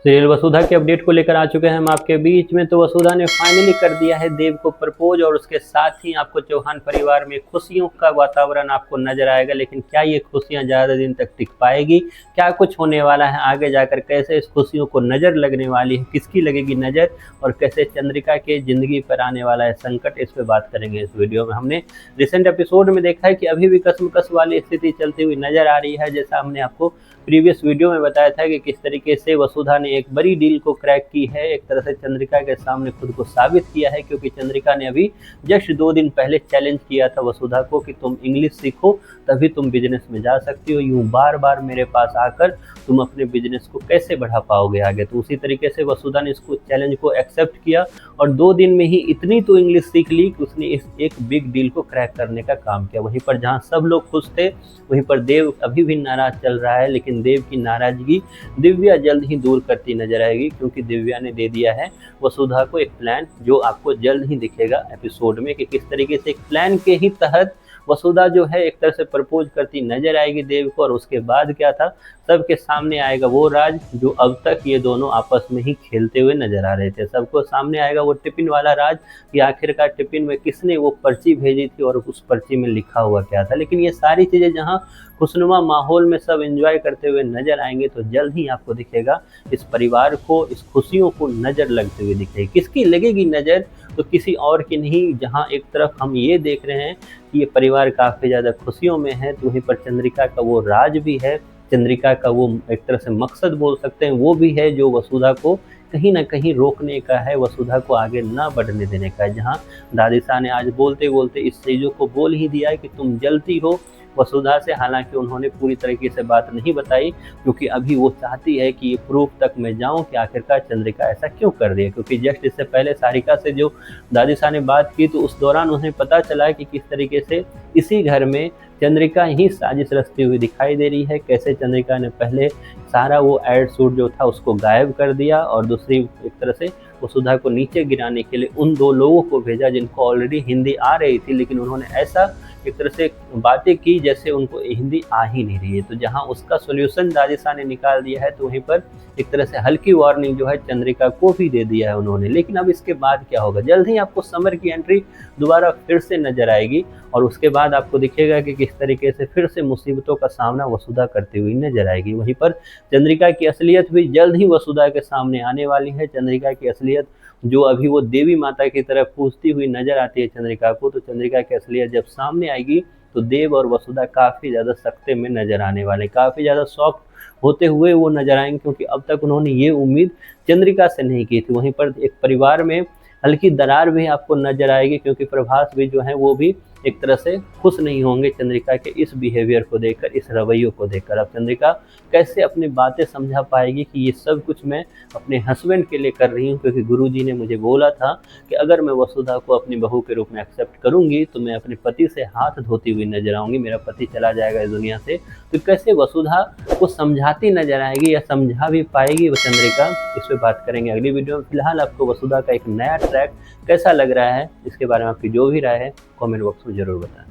Serial वसुधा के update को लेकर आ चुके हैं हम आपके बीच में। तो वसुधा ने फाइनली कर दिया है देव को प्रपोज और उसके साथ ही आपको चौहान परिवार में खुशियों का वातावरण आपको नजर आएगा। लेकिन क्या ये खुशियां ज़्यादा दिन तक टिक पाएगी? क्या कुछ होने वाला है आगे जाकर? कैसे इस खुशियों को नज़र लगने वाली है? किसकी लगेगी नज़र? और कैसे चंद्रिका के ज़िंदगी पर आने वाला है संकट, इस पर बात करेंगे इस वीडियो में। हमने रिसेंट एपिसोड में देखा है कि अभी भी कसमकस वाली स्थिति चलती हुई नजर आ रही है। जैसा हमने आपको प्रीवियस वीडियो में बताया था कि किस तरीके से वसुधा ने एक बड़ी डील को क्रैक की है, एक तरह से चंद्रिका के सामने खुद को साबित किया है। क्योंकि चंद्रिका ने अभी जस्ट 2 दिन पहले चैलेंज किया था वसुधा को कि तुम इंग्लिश सीखो तभी तुम बिजनेस में जा सकती हो, यूं बार बार मेरे पास आकर तुम अपने बिजनेस को कैसे बढ़ा पाओगे आगे। तो उसी तरीके से वसुधा ने इसको चैलेंज को एक्सेप्ट किया और 2 दिन में ही इतनी तो इंग्लिश सीख ली कि उसने इस एक बिग डील को क्रैक करने का काम किया। वहीं पर जहां सब लोग खुश थे, वहीं पर देव अभी भी नाराज चल रहा है। लेकिन देव की नाराजगी दिव्या जल्द ही दूर करती नजर आएगी, क्योंकि दिव्या ने दे दिया है वसुधा को एक प्लान, जो आपको जल्द ही दिखेगा एपिसोड में कि किस तरीके से एक प्लान के ही तहत वसुधा जो है एक तरह से प्रपोज करती नजर आएगी देव को। और उसके बाद क्या था, सबके सामने आएगा वो राज जो अब तक ये दोनों आपस में ही खेलते हुए नजर आ रहे थे। सबको सामने आएगा वो टिफिन वाला राज कि आखिरकार टिफिन में किसने वो पर्ची भेजी थी और उस पर्ची में लिखा हुआ क्या था। लेकिन ये सारी चीज़ें जहाँ खुशनुमा माहौल में सब एंजॉय करते हुए नजर आएंगे, तो जल्द ही आपको दिखेगा इस परिवार को, इस खुशियों को नजर लगते हुए दिखेगी। किसकी लगेगी नजर? तो किसी और की नहीं। जहां एक तरफ हम ये देख रहे हैं कि ये परिवार काफ़ी ज़्यादा खुशियों में है, तो वहीं पर चंद्रिका का वो राज भी है, चंद्रिका का वो एक तरह से मकसद बोल सकते हैं वो भी है, जो वसुधा को कहीं ना कहीं रोकने का है, वसुधा को आगे ना बढ़ने देने का है। जहाँ दादीसा ने आज बोलते बोलते इस चीज़ों को बोल ही दिया है कि तुम जलती हो वसुधा से। हालांकि उन्होंने पूरी तरीके से बात नहीं बताई, क्योंकि अभी वो चाहती है कि ये प्रूफ तक मैं जाऊं कि आखिरकार चंद्रिका ऐसा क्यों कर रही है। क्योंकि जस्ट इससे पहले सारिका से जो दादीसा ने बात की, तो उस दौरान उन्हें पता चला कि किस तरीके से इसी घर में चंद्रिका ही साजिश रचती हुई दिखाई दे रही है। कैसे चंद्रिका ने पहले सारा वो एड शूट जो था उसको गायब कर दिया और दूसरी एक तरह से वसुधा को नीचे गिराने के लिए उन 2 लोगों को भेजा जिनको ऑलरेडी हिंदी आ रही थी, लेकिन उन्होंने ऐसा एक तरह से बातें की जैसे उनको हिंदी आ ही नहीं रही है। तो जहां उसका सोल्यूशन दादीसा ने निकाल दिया है, तो वहीं पर एक तरह से हल्की वार्निंग जो है चंद्रिका को भी दे दिया है उन्होंने। लेकिन अब इसके बाद क्या होगा? जल्द ही आपको समर की एंट्री दोबारा फिर से नजर आएगी और उसके बाद आपको दिखेगा कि किस तरीके से फिर से मुसीबतों का सामना वसुधा करती हुई नजर आएगी। वहीं पर चंद्रिका की असलियत भी जल्द ही वसुधा के सामने आने वाली है। चंद्रिका की असलियत जो अभी वो देवी माता की तरफ पूजती हुई नजर आती है चंद्रिका को, तो चंद्रिका की असलियत जब सामने आएगी तो देव और वसुधा काफ़ी ज़्यादा सख्ते में नजर आने वाले, काफ़ी ज़्यादा शॉक होते हुए वो नजर आएंगे, क्योंकि अब तक उन्होंने ये उम्मीद चंद्रिका से नहीं की थी। वहीं पर एक परिवार में हल्की दरार भी आपको नजर आएगी, क्योंकि प्रभास भी जो है वो भी एक तरह से खुश नहीं होंगे चंद्रिका के इस बिहेवियर को देखकर, इस रवैयों को देखकर। अब चंद्रिका कैसे अपनी बातें समझा पाएगी कि ये सब कुछ मैं अपने हस्बैंड के लिए कर रही हूँ, क्योंकि गुरुजी ने मुझे बोला था कि अगर मैं वसुधा को अपनी बहू के रूप में एक्सेप्ट करूंगी तो मैं अपने पति से हाथ धोती हुई नजर आऊंगी, मेरा पति चला जाएगा इस दुनिया से। तो कैसे वसुधा को समझाती नजर आएगी या समझा भी पाएगी वो चंद्रिका, इस पर बात करेंगे अगली वीडियो में। फिलहाल आपको वसुधा का एक नया ट्रैक कैसा लग रहा है, इसके बारे में आपकी जो भी राय है कमेंट बॉक्स में जरूर बताएं।